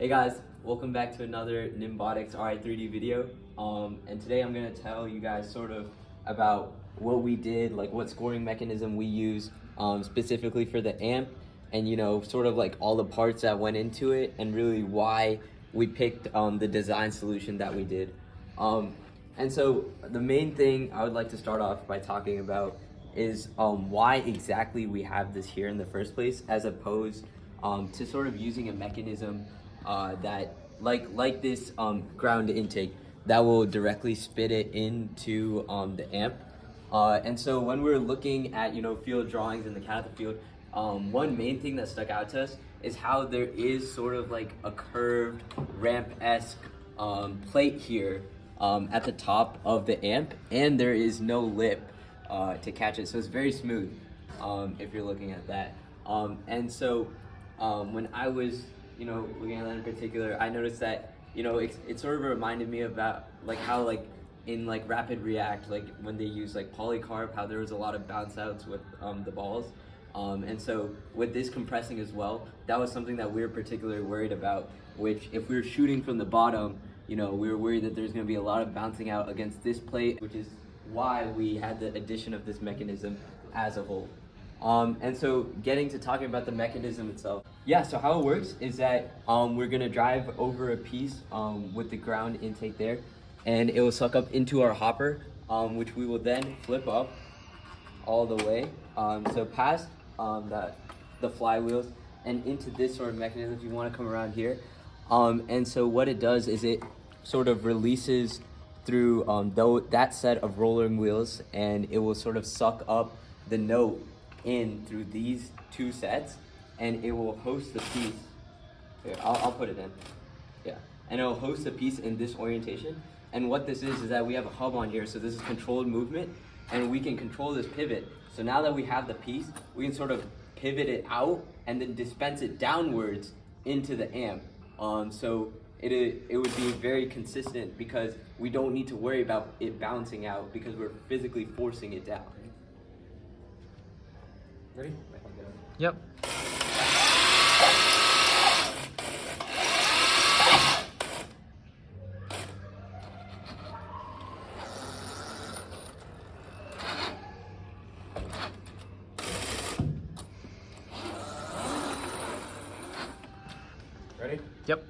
Hey guys, welcome back to another NimBotics RI3D video. And today I'm going to tell you guys sort of about what we did, like what scoring mechanism we use specifically for the amp, and sort of like all the parts that went into it, and really why we picked the design solution that we did. And so the main thing I would like to start off by talking about is why exactly we have this here in the first place, as opposed to sort of using a mechanism that like this ground intake that will directly spit it into the amp. And so when we're looking at field drawings in the cat of the field, one main thing that stuck out to us is how there is sort of like a curved ramp-esque plate here at the top of the amp, and there is no lip to catch it, so it's very smooth if you're looking at that. And so when I was looking at that in particular, I noticed that it sort of reminded me about like how like in like Rapid React, like when they use like polycarb, how there was a lot of bounce outs with the balls. And so with this compressing as well, that was something that we were particularly worried about, which if we were shooting from the bottom, we were worried that there's going to be a lot of bouncing out against this plate, which is why we had the addition of this mechanism as a whole. And so getting to talking about the mechanism itself. Yeah, so how it works is that we're gonna drive over a piece with the ground intake there, and it will suck up into our hopper, which we will then flip up all the way, so past the flywheels and into this sort of mechanism if you want to come around here. And so what it does is it sort of releases through that set of rolling wheels, and it will sort of suck up the note in through these two sets, and it will host the piece. Here, I'll put it in. Yeah, and it will host the piece in this orientation. And what this is that we have a hub on here, so this is controlled movement, and we can control this pivot. So now that we have the piece, we can sort of pivot it out and then dispense it downwards into the amp. So it would be very consistent because we don't need to worry about it bouncing out because we're physically forcing it down. Ready? Yep. Ready? Yep.